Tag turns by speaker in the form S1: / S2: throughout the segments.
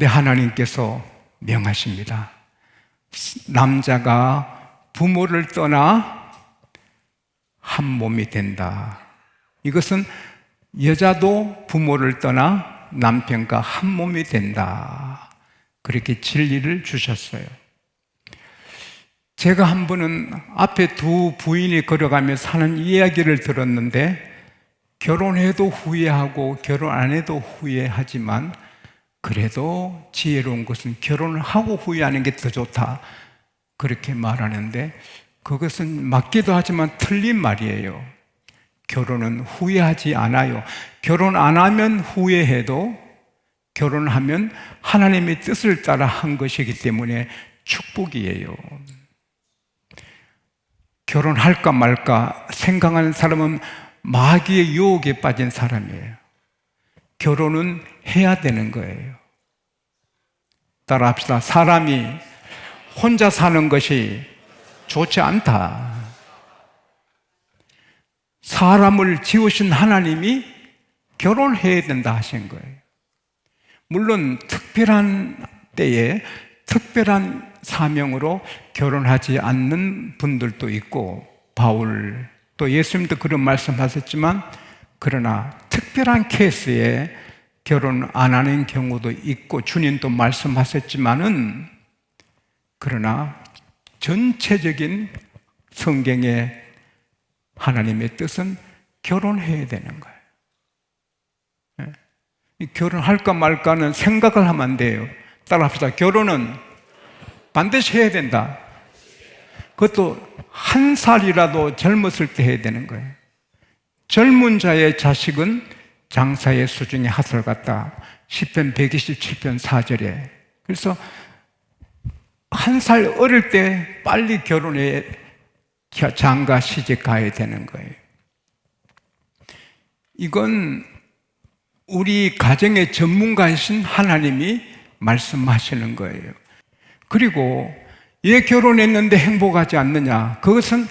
S1: 하나님께서 명하십니다. 남자가 부모를 떠나 한 몸이 된다. 이것은 여자도 부모를 떠나 남편과 한 몸이 된다. 그렇게 진리를 주셨어요. 제가 한 번은 앞에 두 부인이 걸어가면서 하는 이야기를 들었는데, 결혼해도 후회하고 결혼 안 해도 후회하지만 그래도 지혜로운 것은 결혼을 하고 후회하는 게 더 좋다, 그렇게 말하는데, 그것은 맞기도 하지만 틀린 말이에요. 결혼은 후회하지 않아요. 결혼 안 하면 후회해도 결혼하면 하나님의 뜻을 따라 한 것이기 때문에 축복이에요. 결혼할까 말까 생각하는 사람은 마귀의 유혹에 빠진 사람이에요. 결혼은 해야 되는 거예요. 따라합시다. 사람이 혼자 사는 것이 좋지 않다. 사람을 지으신 하나님이 결혼해야 된다 하신 거예요. 물론 특별한 때에 특별한 사명으로 결혼하지 않는 분들도 있고, 바울 또 예수님도 그런 말씀하셨지만, 그러나 특별한 케이스에 결혼 안 하는 경우도 있고, 주님도 말씀하셨지만은, 그러나 전체적인 성경의 하나님의 뜻은 결혼해야 되는 거예요. 결혼할까 말까는 생각을 하면 안 돼요. 따라합시다. 결혼은 반드시 해야 된다. 그것도 한 살이라도 젊었을 때 해야 되는 거예요. 젊은 자의 자식은 장사의 수중에 핫을 같다. 시편 127편 4절에. 그래서 한 살 어릴 때 빨리 결혼해 장가 시집 가야 되는 거예요. 이건 우리 가정의 전문가이신 하나님이 말씀하시는 거예요. 그리고 왜 결혼했는데 행복하지 않느냐? 그것은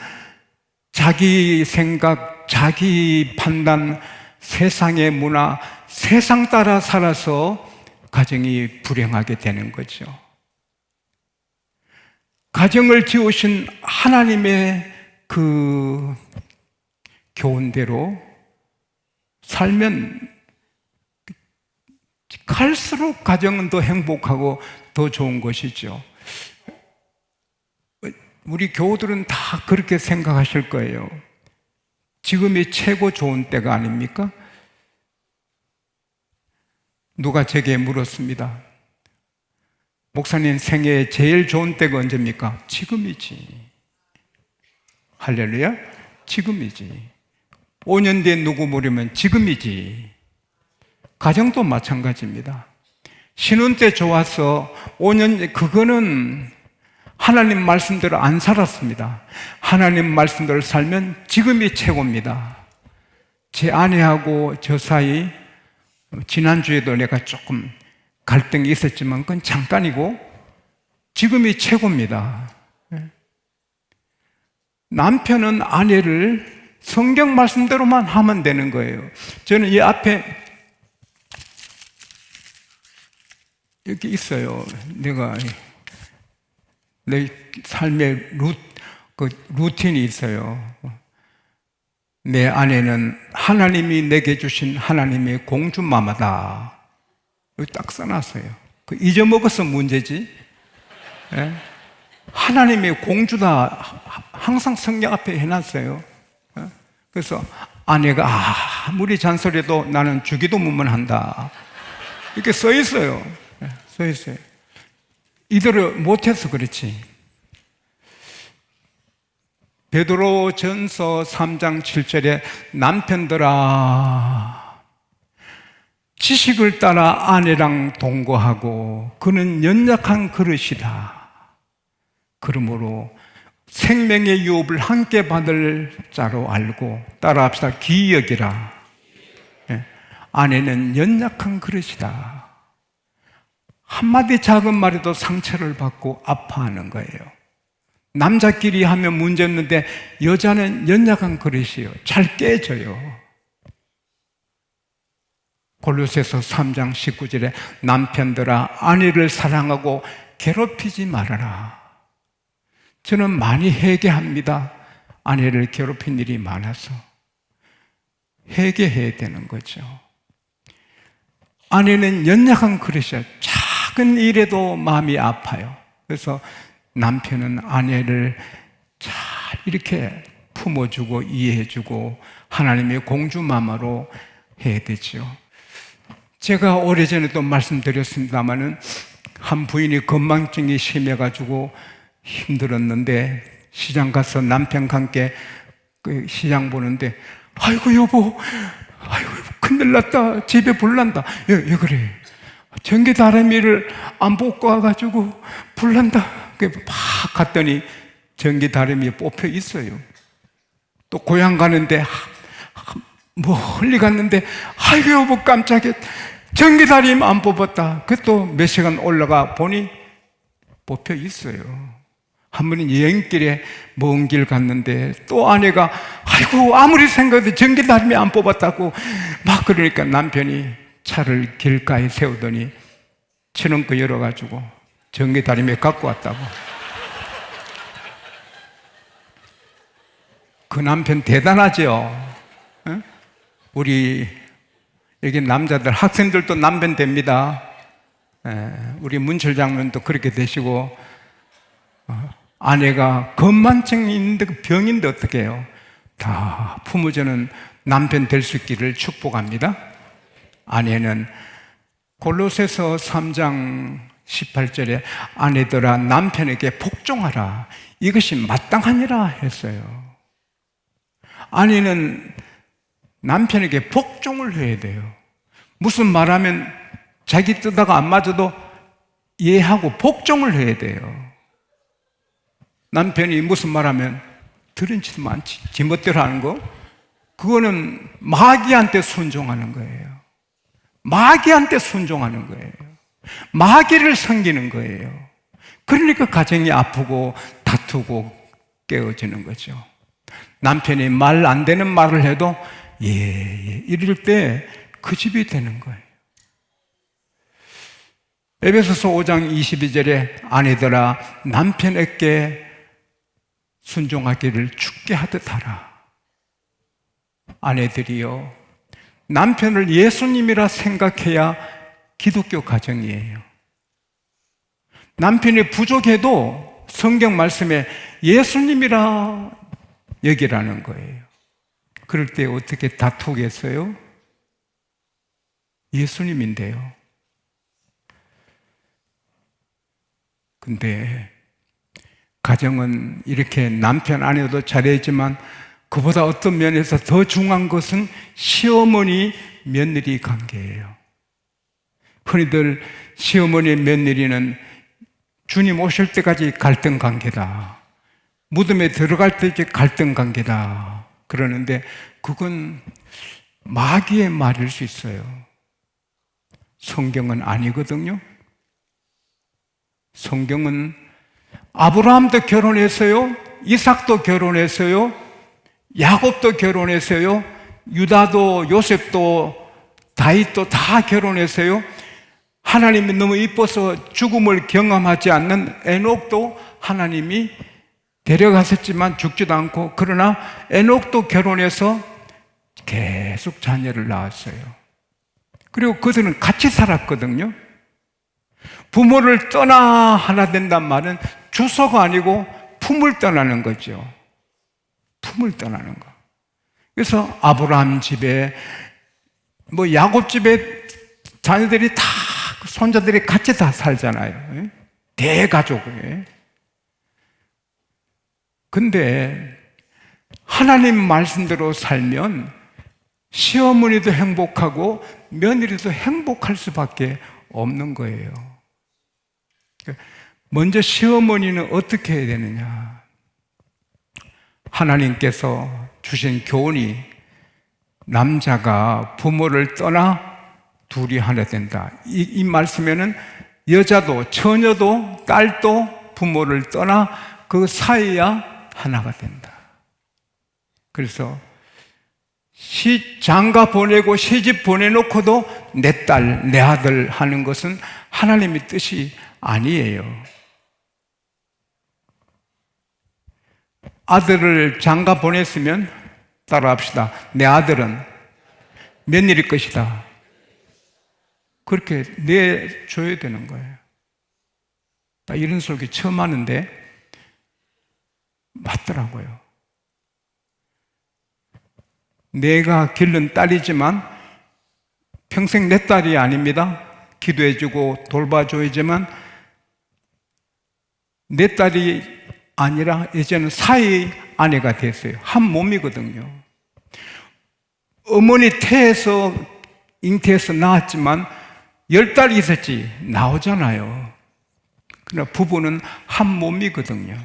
S1: 자기 생각, 자기 판단, 세상의 문화, 세상 따라 살아서 가정이 불행하게 되는 거죠. 가정을 지으신 하나님의 그 교훈대로 살면 갈수록 가정은 더 행복하고 더 좋은 것이죠. 우리 교우들은 다 그렇게 생각하실 거예요. 지금이 최고 좋은 때가 아닙니까? 누가 제게 물었습니다. 목사님 생애에 제일 좋은 때가 언제입니까? 지금이지. 할렐루야? 지금이지. 5년 뒤에 누구 물으면 지금이지. 가정도 마찬가지입니다. 신혼 때 좋아서 5년, 그거는 하나님 말씀대로 안 살았습니다. 하나님 말씀대로 살면 지금이 최고입니다. 제 아내하고 저 사이 지난주에도 내가 조금 갈등이 있었지만 그건 잠깐이고 지금이 최고입니다. 남편은 아내를 성경 말씀대로만 하면 되는 거예요. 저는 이 앞에 이렇게 있어요. 내가 내 삶의 루틴이 있어요. 내 아내는 하나님이 내게 주신 하나님의 공주마마다. 여기 딱 써놨어요. 잊어먹어서 문제지. 네? 하나님의 공주다. 항상 성경 앞에 해놨어요. 네? 그래서 아내가 아무리 잔소리해도 나는 주기도문만 한다. 이렇게 써 있어요. 네? 써 있어요. 이대로 못해서 그렇지. 베드로전서 3장 7절에 남편들아 지식을 따라 아내랑 동거하고 그는 연약한 그릇이다. 그러므로 생명의 유업을 함께 받을 자로 알고 따라합시다. 귀히 여기라. 아내는 연약한 그릇이다. 한마디 작은 말에도 상처를 받고 아파하는 거예요. 남자끼리 하면 문제 없는데 여자는 연약한 그릇이에요. 잘 깨져요. 골로새서 3장 19절에 남편들아 아내를 사랑하고 괴롭히지 말아라. 저는 많이 회개합니다. 아내를 괴롭힌 일이 많아서 회개해야 되는 거죠. 아내는 연약한 그릇이야. 작은 일에도 마음이 아파요. 그래서 남편은 아내를 잘 이렇게 품어주고 이해해주고 하나님의 공주마마로 해야 되죠. 제가 오래전에도 말씀드렸습니다마는 한 부인이 건망증이 심해가지고 힘들었는데 시장 가서 남편과 함께 그 시장 보는데 아이고 여보 큰일 났다. 집에 불난다. 왜 그래? 전기 다리미를 안 뽑고 와가지고 불난다. 막 갔더니 전기 다리미 뽑혀 있어요. 또 고향 가는데 멀리 갔는데 아이고 여보 깜짝이야. 전기 다리미 안 뽑았다. 그 또 몇 시간 올라가 보니 뽑혀 있어요. 한 번은 여행길에 먼 길 갔는데 또 아내가 아이고 아무리 생각해도 전기 다리미 안 뽑았다고 막 그러니까 남편이 차를 길가에 세우더니 트렁크 열어가지고 전기 다리미 갖고 왔다고. 그 남편 대단하죠. 우리 여기 남자들 학생들도 남편 됩니다. 우리 문철 장면도 그렇게 되시고 아내가 건망증이 있는데 병인데 어떻게 해요? 다 품어주는 남편 될 수 있기를 축복합니다. 아내는 골로새서 3장 18절에 아내들아 남편에게 복종하라. 이것이 마땅하니라 했어요. 아내는 남편에게 복종을 해야 돼요. 무슨 말하면 자기 뜻하고 안 맞아도 이해하고 복종을 해야 돼요. 남편이 무슨 말하면 들은 짓도 많지. 지 멋대로 하는 거. 그거는 마귀한테 순종하는 거예요. 마귀한테 순종하는 거예요. 마귀를 섬기는 거예요. 그러니까 가정이 아프고 다투고 깨어지는 거죠. 남편이 말 안 되는 말을 해도 이럴 때 그 집이 되는 거예요. 에베소서 5장 22절에 아내들아 남편에게 순종하기를 죽게 하듯 하라. 아내들이요 남편을 예수님이라 생각해야 기독교 가정이에요. 남편이 부족해도 성경 말씀에 예수님이라 여기라는 거예요. 그럴 때 어떻게 다투겠어요? 예수님인데요. 근데 가정은 이렇게 남편 아내도 잘해야지만 그보다 어떤 면에서 더 중요한 것은 시어머니 며느리 관계예요. 흔히들 시어머니 며느리는 주님 오실 때까지 갈등 관계다. 무덤에 들어갈 때까지 갈등 관계다. 그러는데 그건 마귀의 말일 수 있어요. 성경은 아니거든요. 성경은 아브라함도 결혼했어요. 이삭도 결혼했어요. 야곱도 결혼했어요. 유다도 요셉도 다윗도 다 결혼했어요. 하나님이 너무 이뻐서 죽음을 경험하지 않는 에녹도 하나님이 데려가셨지만 죽지도 않고, 그러나 에녹도 결혼해서 계속 자녀를 낳았어요. 그리고 그들은 같이 살았거든요. 부모를 떠나 하나 된단 말은 주소가 아니고 품을 떠나는 거죠. 품을 떠나는 거. 그래서 아브라함 집에 야곱 집에 자녀들이 다 손자들이 같이 다 살잖아요. 대가족에. 근데 하나님 말씀대로 살면 시어머니도 행복하고 며느리도 행복할 수밖에 없는 거예요. 먼저 시어머니는 어떻게 해야 되느냐? 하나님께서 주신 교훈이 남자가 부모를 떠나 둘이 하나 된다. 이 말씀에는 여자도 처녀도 딸도 부모를 떠나 그 사이야 하나가 된다. 그래서 장가 보내고 시집 보내놓고도 내 딸, 내 아들 하는 것은 하나님의 뜻이 아니에요. 아들을 장가 보냈으면 따라합시다. 내 아들은 며느리 것이다. 그렇게 내줘야 되는 거예요. 나 이런 소리 처음 하는데 맞더라고요. 내가 기른 딸이지만 평생 내 딸이 아닙니다. 기도해주고 돌봐줘야지만 내 딸이 아니라 이제는 사위 아내가 됐어요. 한 몸이거든요. 어머니 태에서 잉태해서 낳았지만 10달이 있었지 나오잖아요. 그러나 부부는 한 몸이거든요.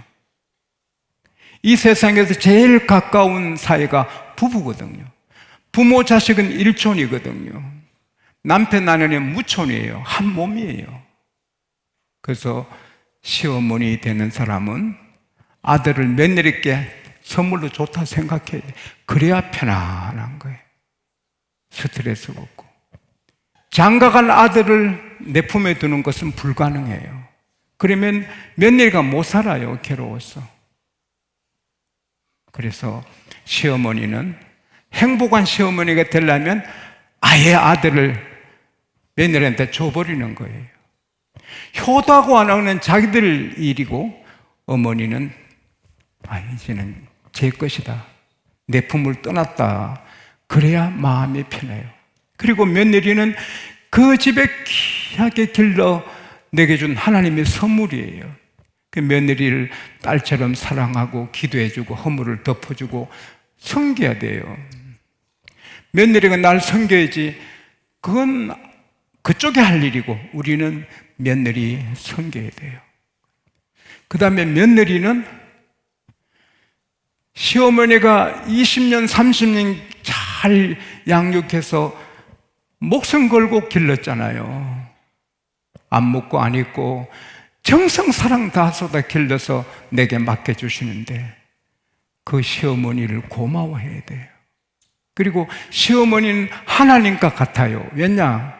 S1: 이 세상에서 제일 가까운 사이가 부부거든요. 부모 자식은 일촌이거든요. 남편 아내는 무촌이에요. 한 몸이에요. 그래서 시어머니 되는 사람은 아들을 며느리께 선물로 좋다 생각해야 돼. 그래야 편안한 거예요. 스트레스가 없고. 장가간 아들을 내 품에 두는 것은 불가능해요. 그러면 며느리가 못 살아요. 괴로워서. 그래서 시어머니는 행복한 시어머니가 되려면 아예 아들을 며느리한테 줘버리는 거예요. 효도하고 안 하는 자기들 일이고 어머니는 이제는 제 것이다. 내 품을 떠났다. 그래야 마음이 편해요. 그리고 며느리는 그 집에 귀하게 길러 내게 준 하나님의 선물이에요. 그 며느리를 딸처럼 사랑하고 기도해주고 허물을 덮어주고 섬겨야 돼요. 며느리가 날 섬겨야지 그건 그쪽에 할 일이고 우리는 며느리 섬겨야 돼요. 그 다음에 며느리는 시어머니가 20년, 30년 잘 양육해서 목숨 걸고 길렀잖아요. 안 먹고 안 입고 정성 사랑 다 쏟아 길러서 내게 맡겨주시는데 그 시어머니를 고마워해야 돼요. 그리고 시어머니는 하나님과 같아요. 왜냐?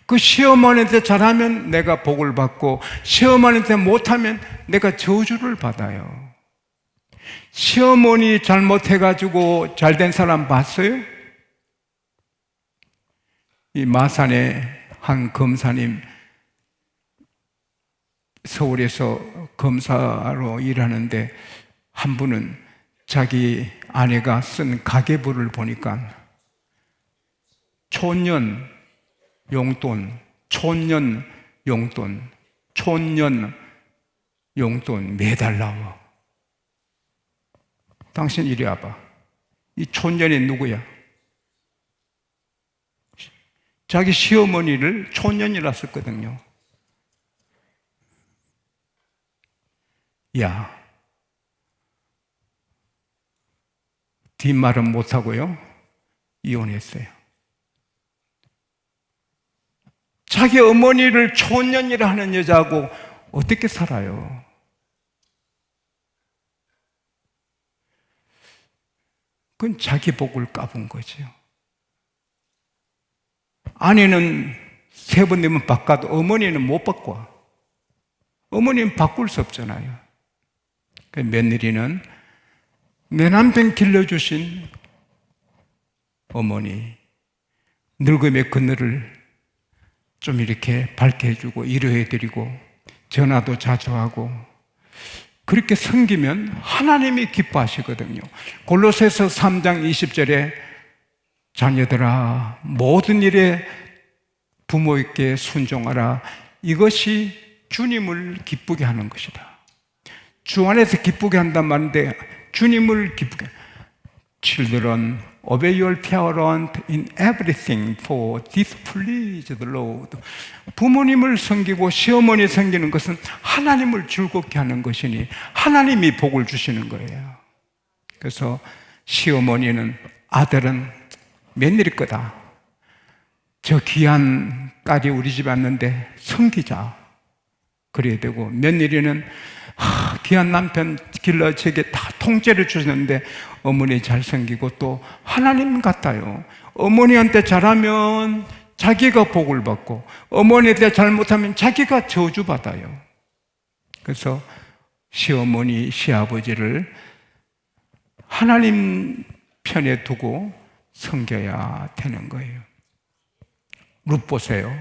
S1: 그 시어머니한테 잘하면 내가 복을 받고 시어머니한테 못하면 내가 저주를 받아요. 시어머니 잘못해가지고 잘된 사람 봤어요? 이 마산의 한 검사님, 서울에서 검사로 일하는데 한 분은 자기 아내가 쓴 가계부를 보니까 촌년 용돈, 촌년 용돈, 촌년 용돈 매달 나와. 당신 이리 와봐. 이 촌년이 누구야? 자기 시어머니를 촌년이라 썼거든요. 야, 뒷말은 못하고요, 이혼했어요. 자기 어머니를 촌년이라 하는 여자하고 어떻게 살아요? 그건 자기 복을 까본 거죠. 아내는 3번 되면 바꿔도 어머니는 못 바꿔. 어머니는 바꿀 수 없잖아요. 그 며느리는 내 남편 길러주신 어머니, 늙음의 그늘을 좀 이렇게 밝게 해주고 위로해드리고 전화도 자주 하고 그렇게 섬기면 하나님이 기뻐하시거든요. 골로새서 3장 20절에 자녀들아 모든 일에 부모에게 순종하라. 이것이 주님을 기쁘게 하는 것이다. 주 안에서 기쁘게 한단 말인데 주님을 기쁘게. Children, obey your parents in everything, for this pleases the Lord. 부모님을 섬기고 시어머니 섬기는 것은 하나님을 즐겁게 하는 것이니 하나님이 복을 주시는 거예요. 그래서 시어머니는 아들은 며느리 거다. 저 귀한 딸이 우리 집에 왔는데 섬기자. 그래야 되고 며느리는 귀한 남편 길러 제게 다 통째로 주셨는데 어머니 잘 섬기고 또 하나님 같아요. 어머니한테 잘하면 자기가 복을 받고, 어머니에 대해 잘못하면 자기가 저주받아요. 그래서 시어머니, 시아버지를 하나님 편에 두고 섬겨야 되는 거예요. 룻 보세요.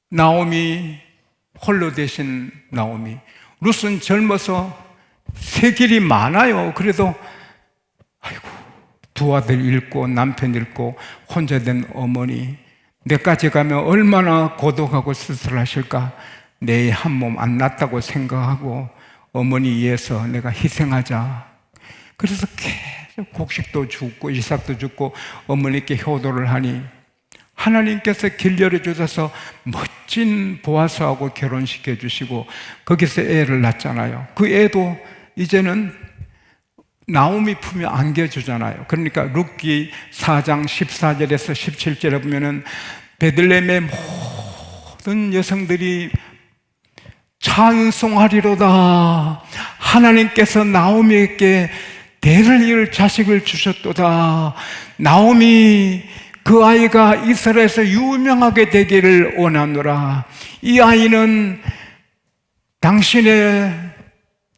S1: 나오미, 홀로 되신 나오미. 룻은 젊어서 새 길이 많아요. 그래도 아이고, 두 아들 잃고 남편 잃고 혼자 된 어머니, 내까지 가면 얼마나 고독하고 쓸쓸하실까. 내 한 몸 안 났다고 생각하고 어머니 위해서 내가 희생하자. 그래서 계속 곡식도 줍고 이삭도 줍고 어머니께 효도를 하니 하나님께서 길 열어주셔서 멋진 보아스하고 결혼시켜 주시고 거기서 애를 낳잖아요. 그 애도 이제는 나오미 품에 안겨주잖아요. 그러니까 룻기 4장 14절에서 17절에 보면은 베들레헴의 모든 여성들이 찬송하리로다. 하나님께서 나오미에게 대를 이을 자식을 주셨도다. 나오미 그 아이가 이스라엘에서 유명하게 되기를 원하노라. 이 아이는 당신의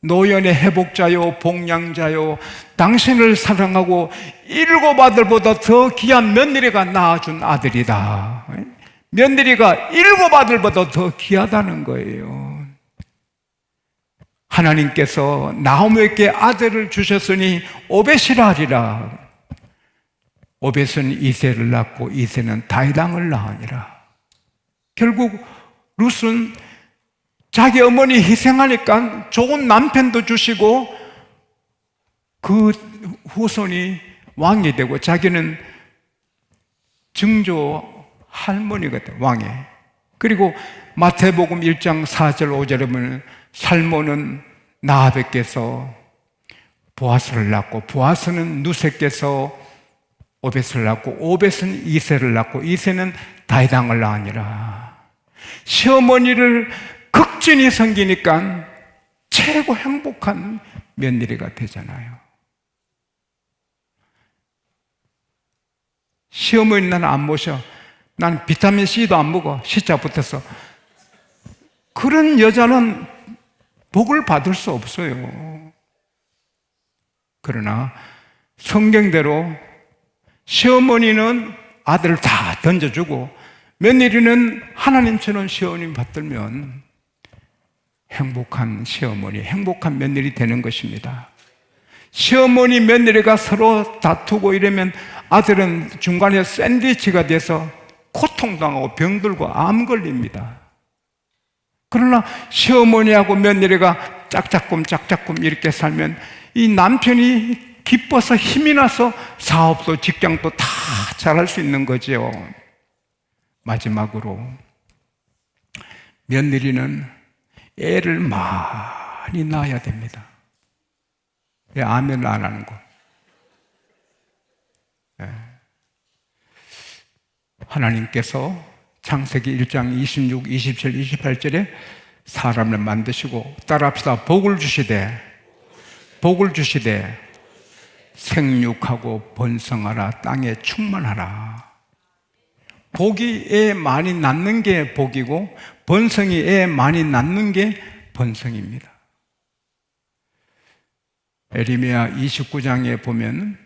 S1: 노연의 회복자요 복량자요, 당신을 사랑하고 7 아들보다 더 귀한 며느리가 낳아준 아들이다. 며느리가 7 아들보다 더 귀하다는 거예요. 하나님께서 나오미에게 아들을 주셨으니 오벳이라 하리라. 오벳은 이새를 낳고 이새는 다윗왕을 낳으니라. 결국 룻은 자기 어머니 희생하니까 좋은 남편도 주시고 그 후손이 왕이 되고 자기는 증조 할머니가 돼, 왕이. 그리고 마태복음 1장 4절 5절에 보면 살모는 나아베께서 보아스를 낳고 보아스는 누세께서 오벳을 낳고 오벳은 이새를 낳고 이새는 다윗왕을 낳으니라. 시어머니를 극진히 섬기니까 최고 행복한 며느리가 되잖아요. 시어머니 나는 안 모셔. 난 비타민C도 안 먹어. C자 붙어서. 그런 여자는 복을 받을 수 없어요. 그러나 성경대로 시어머니는 아들을 다 던져주고 며느리는 하나님처럼 시어머니 받들면 행복한 시어머니, 행복한 며느리 되는 것입니다. 시어머니, 며느리가 서로 다투고 이러면 아들은 중간에 샌드위치가 돼서 고통당하고 병들고 암 걸립니다. 그러나 시어머니하고 며느리가 짝짝꿍 이렇게 살면 이 남편이 기뻐서 힘이 나서 사업도 직장도 다 잘할 수 있는 거죠. 마지막으로 며느리는 애를 많이 낳아야 됩니다. 왜 아멘을 안 하는 거? 네. 하나님께서 창세기 1장 26, 27, 28절에 사람을 만드시고 따라합시다. 복을 주시되 생육하고 번성하라. 땅에 충만하라. 복이 애 많이 낳는 게 복이고 번성이 애 많이 낳는 게 번성입니다. 에레미야 29장에 보면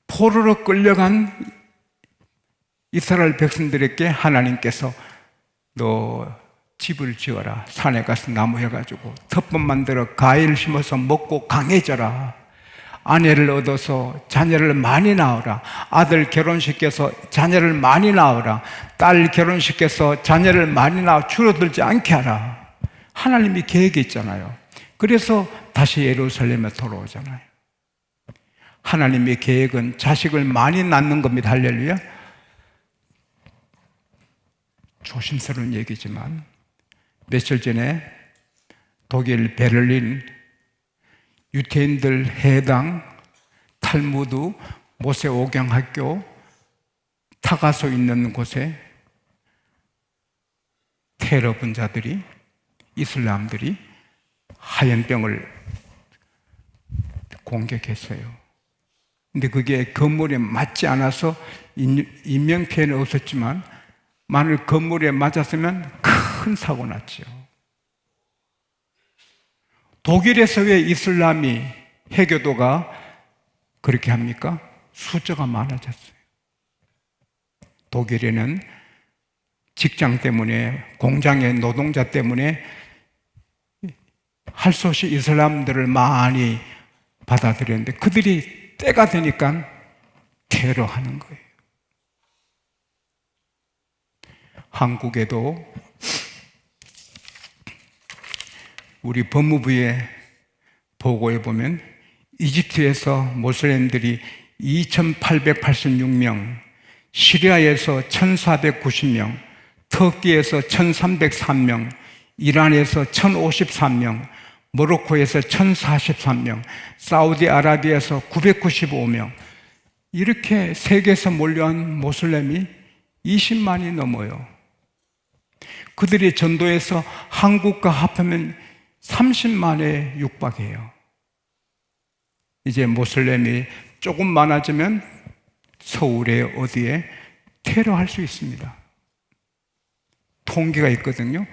S1: 포로로 끌려간 이스라엘 백성들에게 하나님께서 너 집을 지어라. 산에 가서 나무 해가지고 텃밭 만들어 과일 심어서 먹고 강해져라. 아내를 얻어서 자녀를 많이 낳으라. 아들 결혼시켜서 자녀를 많이 낳으라. 딸 결혼시켜서 자녀를 많이 낳아 줄어들지 않게 하라. 하나님이 계획이 있잖아요. 그래서 다시 예루살렘에 돌아오잖아요. 하나님의 계획은 자식을 많이 낳는 겁니다. 할렐루야. 조심스러운 얘기지만 며칠 전에 독일 베를린 유태인들 해당 탈무드 모세오경학교 타가소 있는 곳에 테러 분자들이 이슬람들이 하얀병을 공격했어요. 근데 그게 건물에 맞지 않아서 인명피해는 없었지만 만일 건물에 맞았으면 큰 사고 났죠. 독일에서 왜 이슬람이 해교도가 그렇게 합니까? 숫자가 많아졌어요. 독일에는 직장 때문에, 공장의 노동자 때문에 할 수 없이 이슬람들을 많이 받아들였는데 그들이 때가 되니까 테러하는 거예요. 한국에도 우리 법무부의 보고에 보면 이집트에서 모슬렘들이 2,886명, 시리아에서 1,490명, 터키에서 1,303명, 이란에서 1,053명, 모로코에서 1,043명, 사우디아라비아에서 995명, 이렇게 세계에서 몰려온 모슬렘이 20만이 넘어요. 그들이 전도해서 한국과 합하면 30만에 육박해요. 이제 모슬렘이 조금 많아지면 서울에 어디에 테러할 수 있습니다. 통계가 있거든요.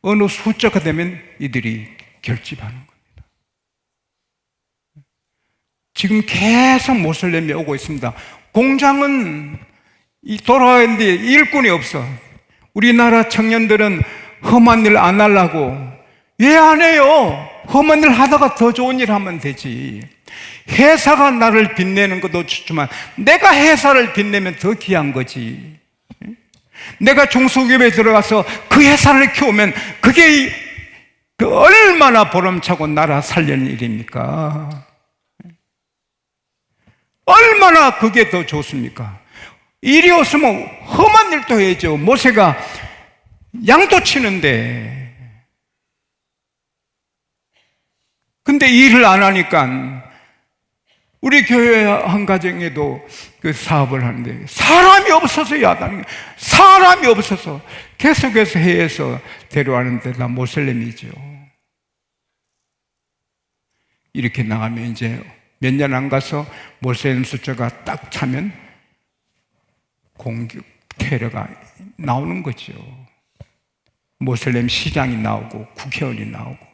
S1: 어느 숫자가 되면 이들이 결집하는 겁니다. 지금 계속 모슬렘이 오고 있습니다. 공장은 돌아가는데 일꾼이 없어. 우리나라 청년들은 험한 일 안 하려고 왜 안 해요? 험한 일 하다가 더 좋은 일 하면 되지. 회사가 나를 빛내는 것도 좋지만 내가 회사를 빛내면 더 귀한 거지. 내가 중소기업에 들어가서 그 회사를 키우면 그게 얼마나 보람차고 나라 살리는 일입니까? 얼마나 그게 더 좋습니까? 일이 없으면 험한 일도 해야죠. 모세가 양도 치는데 근데 일을 안 하니까 우리 교회 한 가정에도 그 사업을 하는데 사람이 없어서 야단이 사람이 없어서 계속해서 해외에서 데려가는데 다 모슬렘이죠. 이렇게 나가면 이제 몇 년 안 가서 모슬렘 숫자가 딱 차면 공격 테러가 나오는 거죠. 모슬렘 시장이 나오고 국회의원이 나오고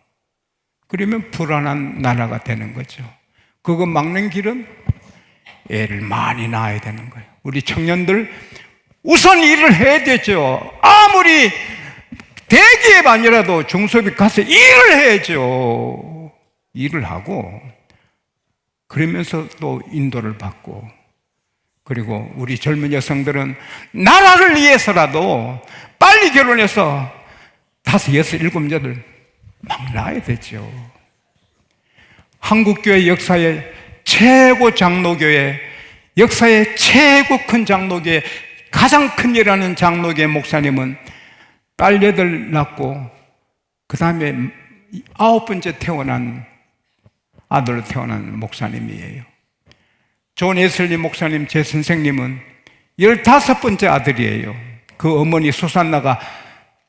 S1: 그러면 불안한 나라가 되는 거죠. 그거 막는 길은 애를 많이 낳아야 되는 거예요. 우리 청년들 우선 일을 해야 되죠. 아무리 대기업 아니라도 중소기업 가서 일을 해야죠. 일을 하고 그러면서 또 인도를 받고 그리고 우리 젊은 여성들은 나라를 위해서라도 빨리 결혼해서 5, 6, 7, 8 막 낳아야 되죠. 한국교회 역사의 최고 장로교회, 역사의 최고 큰 장로교회, 가장 큰 일하는 장로교회 목사님은 딸 8 낳고 그 다음에 9번째 태어난 아들로 태어난 목사님이에요. 존 웨슬리 목사님, 제 선생님은 15번째 아들이에요. 그 어머니 수산나가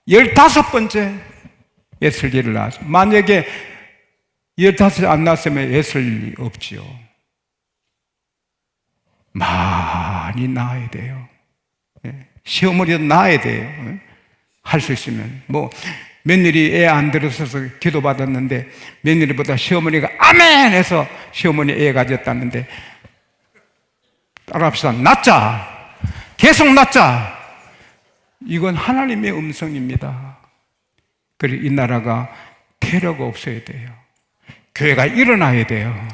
S1: 15번째 웨슬리를 낳았어요. 만약에 15 안 낳았으면 웨슬리 없지요. 많이 낳아야 돼요. 시어머니도 낳아야 돼요. 할 수 있으면. 뭐 며느리 애 안 들어서서 기도받았는데 며느리보다 시어머니가 아멘 해서 시어머니 애 가졌다는데 따라합시다. 낳자. 계속 낳자. 이건 하나님의 음성입니다. 그리고 이 나라가 테러가 없어야 돼요. 교회가 일어나야 돼요.